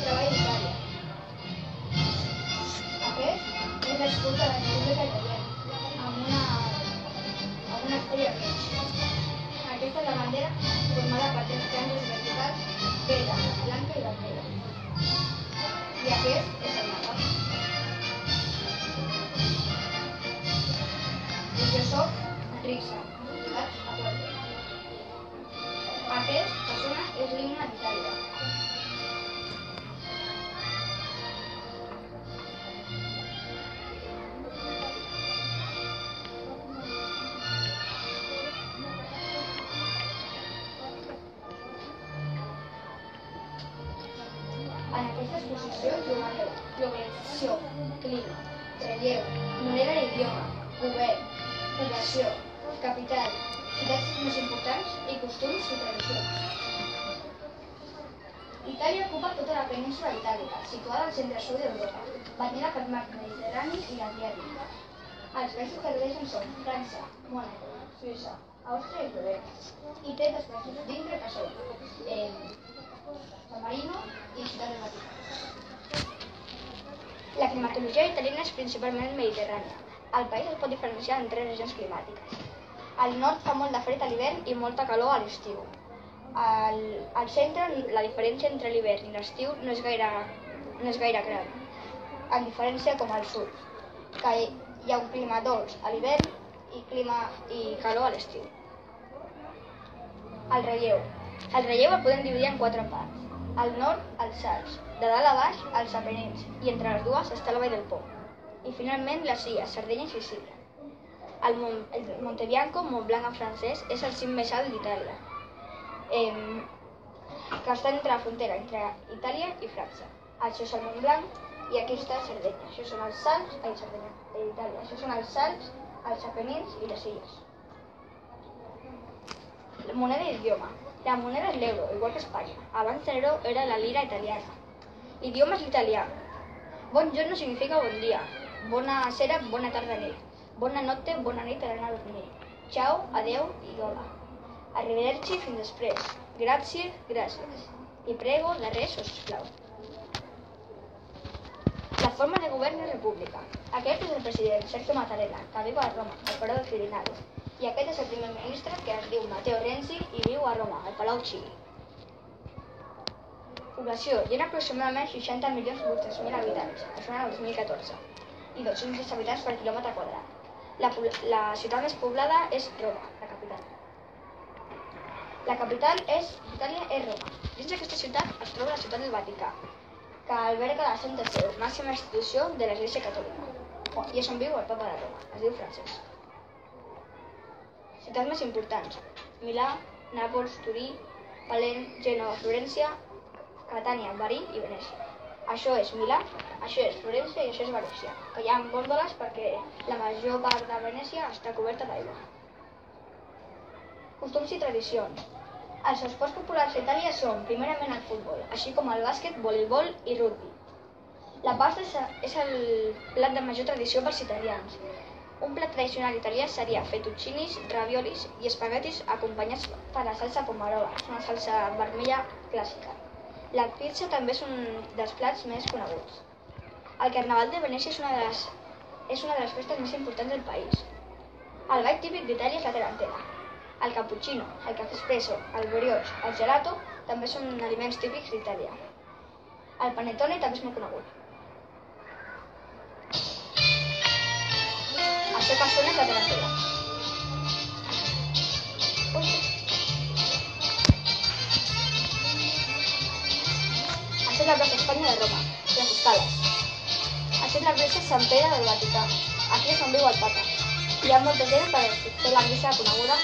treball d'Itàlia. Aquest és l'escut de la República Italiana, amb una estrella roja. Aquesta és la bandera formada per tres franges verticals, verda, blanca i vermella. I aquest és el mapa. I jo soc Risa, jugat a quatre. Aquest, que sona, és l'himne d'Itàlia. En aquesta exposició trobareu globalització, clima, relleu, moneda i idioma, govern, població, capital, ciutats més importants i costums i tradicions. Itàlia ocupa tota la península itàlica, situada al centre-sud d'Europa, banyada pel mar Mediterrani i l'Adriàtic. Els països que rodegen són França, Mònaco, Suïssa, Àustria i Eslovènia. I té dos països dintre que són San Marino i Ciutat del Vaticà. La climatologia italiana és principalment mediterrània. El país es pot diferenciar en tres regions climàtiques. Al nord fa molt de fred a l'hivern i molta calor a l'estiu. Al centre, la diferència entre l'hivern i l'estiu no és gaire gran, en diferència com al sud, que hi ha un clima dolç a l'hivern i calor a l'estiu. El relleu. El relleu el podem dividir en quatre parts. Al nord, els Alps, de dalt a baix, els Apenins, i entre les dues està la Vall del Po. I finalment les illes, Sardenya i Sicília. El Monte Bianco, Mont Blanc en francès, és el cim més alt d'Itàlia, que està entre la frontera entre Itàlia i França. Això és el Mont Blanc i aquí està Sardenya. Això són els Alps, d'Itàlia. Això són els Alps, els Apenins i les illes. La moneda i l'idioma. La moneda és l'euro, igual que Espanya. Abans l'euro era la lira italiana. L'idioma és l'italià. Bon giorno significa bon dia. Bona sera, bona tarda, nit. Bona notte, bona nit per anar a dormir. Ciao, adeu i hola. Arrivederci, fins després. Grazie, gràcies. I prego de res, sisplau. La forma de govern és república. Aquest és el president, Sergio Mattarella, que viu a Roma, al Palau del Quirinal. I aquest és el primer ministre, que es diu Matteo Renzi i viu a Roma, al Palau Chigi. Població. Hi ha aproximadament 60.800.000 habitants, això en el 2014, i 210 habitants per quilòmetre quadrat. La ciutat més poblada és Roma, la capital. La capital d'Itàlia és Roma. Dins d'aquesta ciutat es troba la ciutat del Vaticà, que alberga la Santa Seu, màxima institució de l'Església Catòlica. I és on viu el Papa de Roma, es diu Francesc. Ciutats més importants: Milà, Nàpols, Turí, Palent, Gènova, Florència, Catània, Bari i Venècia. Això és Milà, això és Florència i això és Venècia, que hi ha góndoles perquè la major part de Venècia està coberta d'aigua. Costums i tradicions. Els esports populars a Itàlia són primerament el futbol, així com el bàsquet, voleibol i rugbi. La pasta és el plat de major tradició pels italians. Un plat tradicional italià seria fettuccinis, raviolis i espaguetis acompanyats per la salsa pomarola, una salsa vermella clàssica. La pizza també és un dels plats més coneguts. El Carnaval de Venècia és una de les festes més importants del país. El ball típic d'Itàlia és la tarantella. El cappuccino, el cafè espresso, el brioche, el gelato també són aliments típics d'Itàlia. El panettone també és molt conegut. Això que sona és la tarantella. Això és la plaça Espanya de Roma, les escales. Això és la església Sant Pere del Vaticà. Aquí és on viu el Papa. Hi ha molta gent per fer la missa coneguda.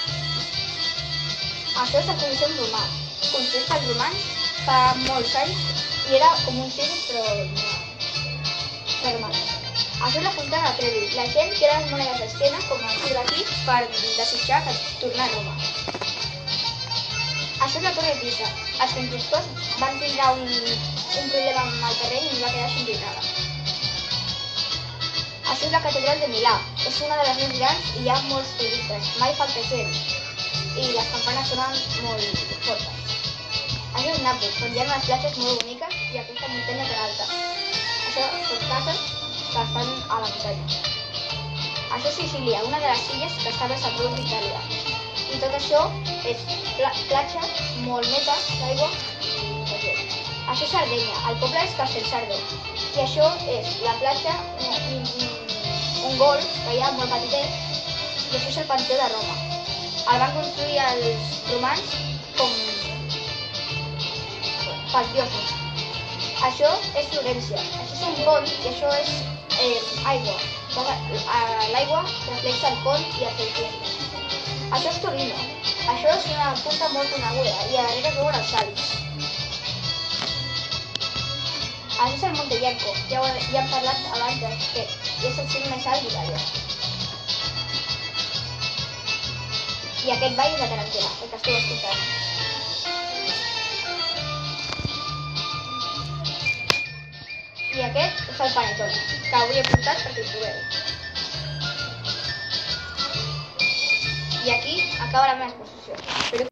Això és el Coliseum romà, construït pels romans fa molts anys i era com un circ però normal. Això és la fontana de Trevi. La gent tira les monedes d'esquena, com el tio d'aquí, per desitjar tornar a Roma. Això és la Torre Pisa. Els constructors van tindre un problema amb el terreny i va quedar subjectada. Això és la Catedral de Milà. És una de les més grans i hi ha molts turistes. Mai falta gent. I les campanes sonen molt fortes. Això és Nàpols, on hi ha unes platges molt boniques i aquesta muntanya cases que estan a la muntanya. Això és Sicília, una de les illes que està més al sud d'Itàlia. I tot això és platja, molt neta, d'aigua. Això és Sardenya, el poble és Castelsardo. I això és la platja, un golf que hi ha molt petitet, i això és el Panteó de Roma. El van construir els romans com pels dioses. Això és Florència, això és un pont i això és aigua. L'aigua reflexa el pont i els edificis. Això és Torino, això és una punta molt coneguda i a darrere es veuen els Alps. Això és el Monte Bianco, ja hem parlat abans d'aquest, i és el cim més alt d'Itàlia. I aquest vall és la Tarantella, el que esteu escoltant. I aquest és el Panettone, que avui he portat perquè hi proveu. I aquí acaba la meva exposició.